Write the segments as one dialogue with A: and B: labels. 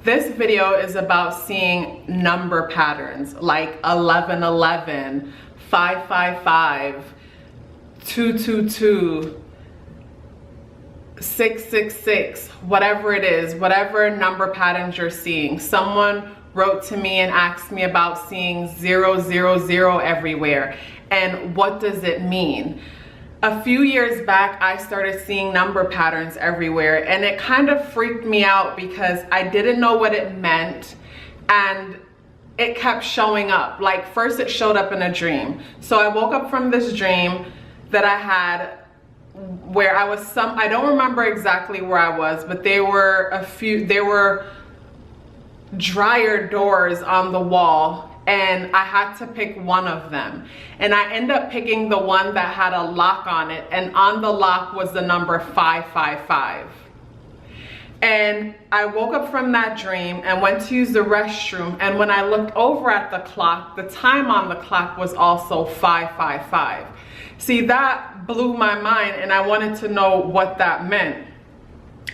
A: This video is about seeing number patterns like 1111, 555, 222, 666, whatever it is, whatever number patterns you're seeing. Someone wrote to me and asked me about seeing 000 everywhere and what does it mean. A few years back, I started seeing number patterns everywhere, and it kind of freaked me out because I didn't know what it meant, and it kept showing up. Like, first it showed up in a dream. So I woke up from this dream that I had where I was I don't remember exactly where I was, but there were dryer doors on the wall, and I had to pick one of them, and I ended up picking the one that had a lock on it, and on the lock was the number 555. And I woke up from that dream and went to use the restroom, and when I looked over at the clock, the time on the clock was also 555. See, that blew my mind, and I wanted to know what that meant.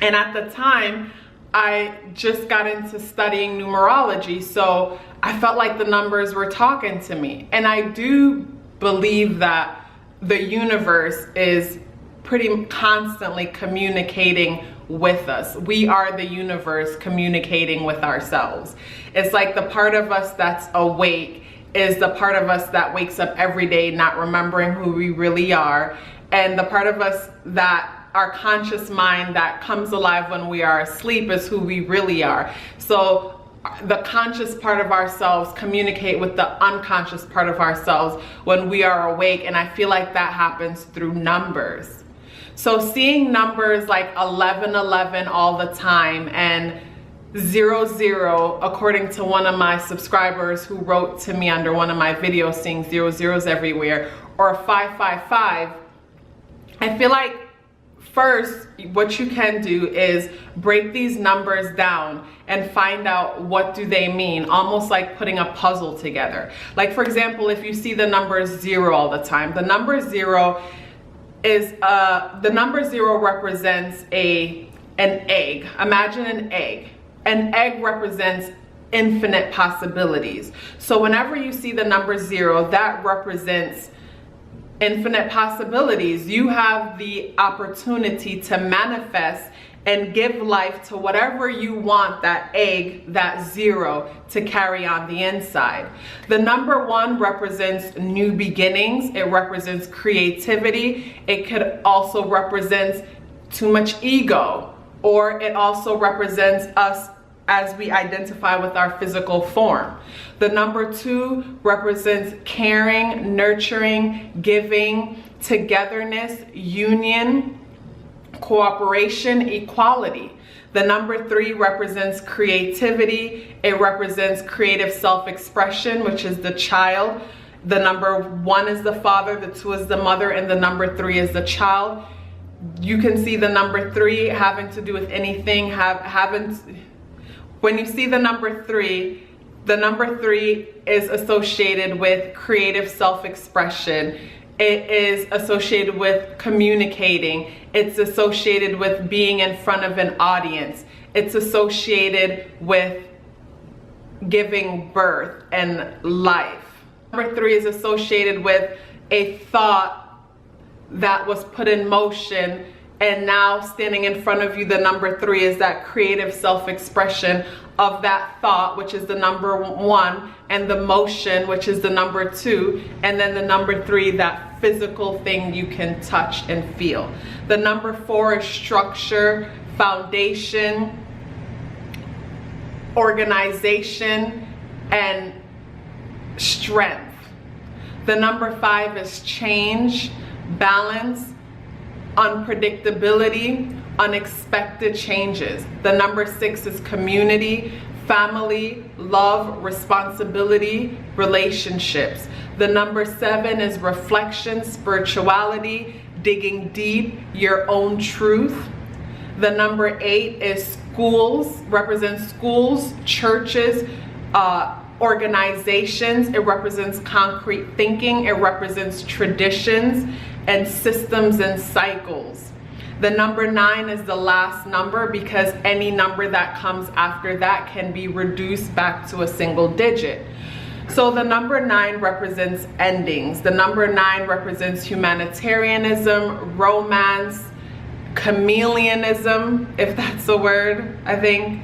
A: And at the time, I just got into studying numerology, so I felt like the numbers were talking to me. And I do believe that the universe is pretty constantly communicating with us. We are the universe communicating with ourselves. It's like the part of us that's awake is the part of us that wakes up every day not remembering who we really are, and the part of us that our conscious mind that comes alive when we are asleep is who we really are. So the conscious part of ourselves communicate with the unconscious part of ourselves when we are awake, and I feel like that happens through numbers. So seeing numbers like 1111 all the time and 00, according to one of my subscribers who wrote to me under one of my videos, seeing 00s everywhere, or 555, I feel like first, what you can do is break these numbers down and find out what do they mean, almost like putting a puzzle together. Like, for example, if you see the number 0 all the time, the number 0 is the number 0 represents an egg. Imagine an egg. An egg represents infinite possibilities. So whenever you see the number 0, that represents infinite possibilities. You have the opportunity to manifest and give life to whatever you want that egg, that 0, to carry on the inside. The number 1 represents new beginnings. It represents creativity. It could also represent too much ego, or it also represents us as we identify with our physical form. The number 2 represents caring, nurturing, giving, togetherness, union, cooperation, equality. The number 3 represents creativity. It represents creative self-expression, which is the child. The number 1 is the father, the 2 is the mother, and the number 3 is the child. You can see the number 3 having to do with anything, when you see the number 3 is associated with creative self-expression. It is associated with communicating. It's associated with being in front of an audience. It's associated with giving birth and life. Number 3 is associated with a thought that was put in motion, and now standing in front of you, the number 3 is that creative self-expression of that thought, which is the number 1, and the motion, which is the number 2, and then the number 3, that physical thing you can touch and feel. The number 4 is structure, foundation, organization, and strength. The number 5 is change, balance, unpredictability, unexpected changes. The number 6 is community, family, love, responsibility, relationships. The number 7 is reflection, spirituality, digging deep, your own truth. The number 8 is schools, represents schools, churches, organizations. It represents concrete thinking. It represents traditions and systems and cycles. The number 9 is the last number because any number that comes after that can be reduced back to a single digit. So the number 9 represents endings. The number 9 represents humanitarianism, romance, chameleonism, if that's a word, I think,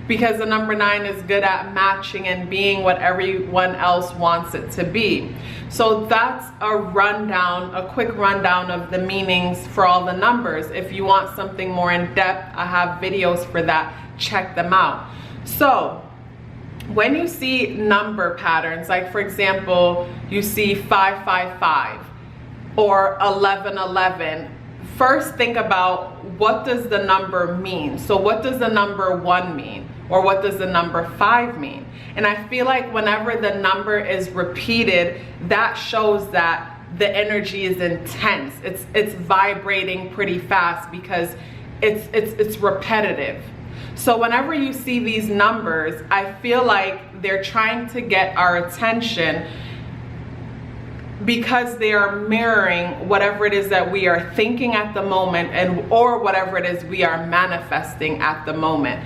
A: because the number 9 is good at matching and being what everyone else wants it to be. So that's a rundown, a quick rundown of the meanings for all the numbers. If you want something more in depth, I have videos for that. Check them out. So when you see number patterns, like for example, you see 555 or 1111, first think about what does the number mean. So what does the number 1 mean? Or what does the number 5 mean? And I feel like whenever the number is repeated, that shows that the energy is intense. It's vibrating pretty fast because it's repetitive. So whenever you see these numbers, I feel like they're trying to get our attention because they are mirroring whatever it is that we are thinking at the moment or whatever it is we are manifesting at the moment.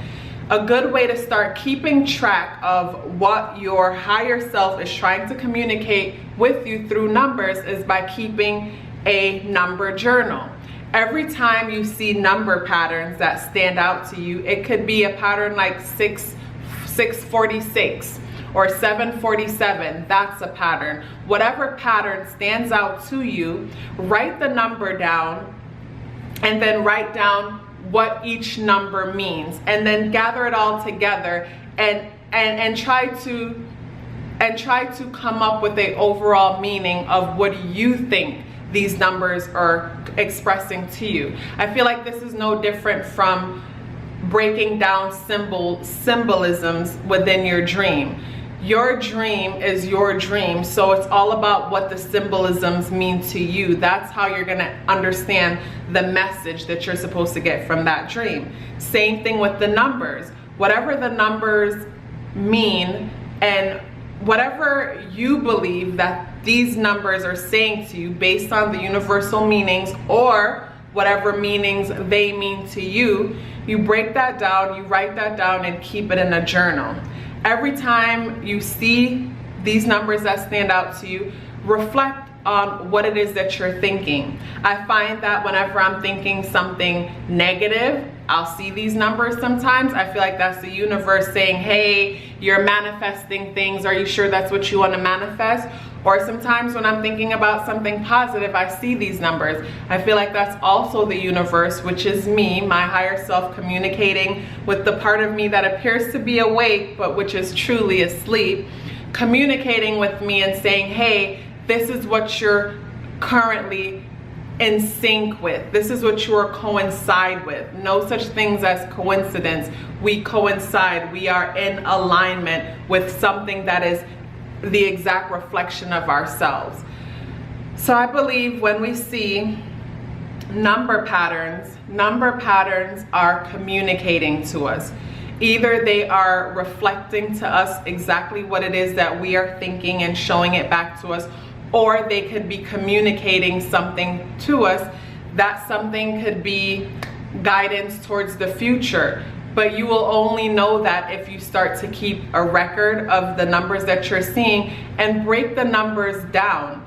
A: A good way to start keeping track of what your higher self is trying to communicate with you through numbers is by keeping a number journal. Every time you see number patterns that stand out to you, it could be a pattern like 646 or 747, that's a pattern. Whatever pattern stands out to you, write the number down and then write down what each number means, and then gather it all together and try to come up with a overall meaning of what you think these numbers are expressing to you. I feel like this is no different from breaking down symbolisms within your dream. Your dream is your dream, so it's all about what the symbolisms mean to you. That's how you're gonna understand the message that you're supposed to get from that dream. Same thing with the numbers. Whatever the numbers mean and whatever you believe that these numbers are saying to you based on the universal meanings or whatever meanings they mean to you, you break that down, you write that down and keep it in a journal. Every time you see these numbers that stand out to you, reflect on what it is that you're thinking. I find that whenever I'm thinking something negative, I'll see these numbers sometimes. I feel like that's the universe saying, hey, you're manifesting things. Are you sure that's what you want to manifest? Or sometimes when I'm thinking about something positive, I see these numbers. I feel like that's also the universe, which is me, my higher self, communicating with the part of me that appears to be awake, but which is truly asleep, communicating with me and saying, hey, this is what you're currently in sync with. This is what you are coincide with. No such things as coincidence. We coincide. We are in alignment with something that is the exact reflection of ourselves. So I believe when we see number patterns are communicating to us. Either they are reflecting to us exactly what it is that we are thinking and showing it back to us, or they could be communicating something to us. That something could be guidance towards the future. But you will only know that if you start to keep a record of the numbers that you're seeing and break the numbers down.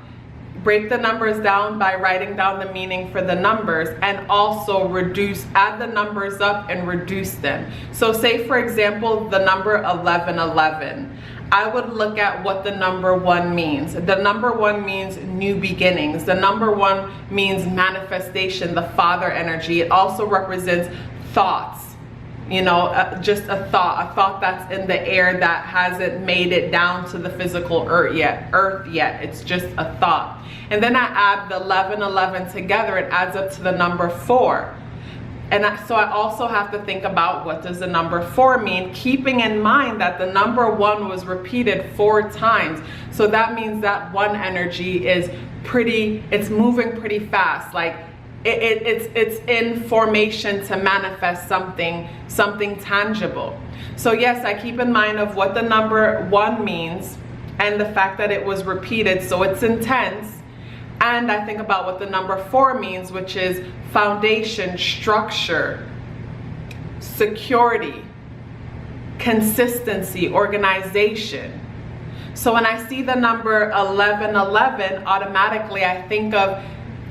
A: Break the numbers down by writing down the meaning for the numbers, and also add the numbers up and reduce them. So say for example, the number 1111. I would look at what the number 1 means. The number 1 means new beginnings. The number 1 means manifestation, the father energy. It also represents thoughts. You know, just a thought that's in the air that hasn't made it down to the physical earth yet. It's just a thought. And then I add the 1111 together, it adds up to the number 4. And so I also have to think about what does the number 4 mean, keeping in mind that the number 1 was repeated 4 times. So that means that 1 energy is it's moving pretty fast. Like it's in formation to manifest something tangible. So yes, I keep in mind of what the number 1 means and the fact that it was repeated, so it's intense. And I think about what the number 4 means, which is foundation, structure, security, consistency, organization. So when I see the number 1111, automatically I think of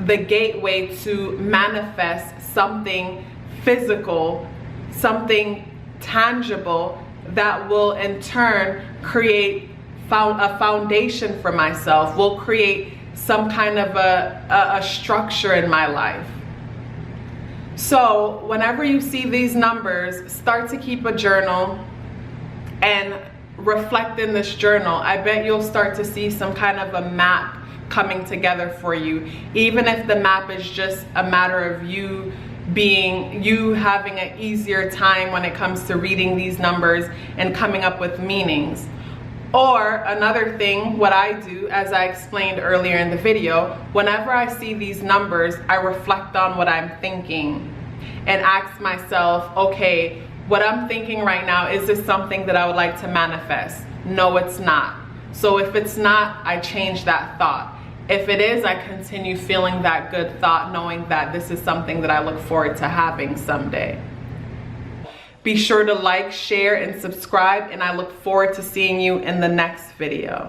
A: the gateway to manifest something physical, something tangible that will in turn create a foundation for myself, will create some kind of a structure in my life. So whenever you see these numbers, start to keep a journal and reflect in this journal. I bet you'll start to see some kind of a map coming together for you, even if the map is just a matter of you having an easier time when it comes to reading these numbers and coming up with meanings. Or another thing, what I do, as I explained earlier in the video, whenever I see these numbers, I reflect on what I'm thinking and ask myself, okay, what I'm thinking right now, is this something that I would like to manifest? No, it's not. So if it's not, I change that thought. If it is, I continue feeling that good thought, knowing that this is something that I look forward to having someday. Be sure to like, share, and subscribe, and I look forward to seeing you in the next video.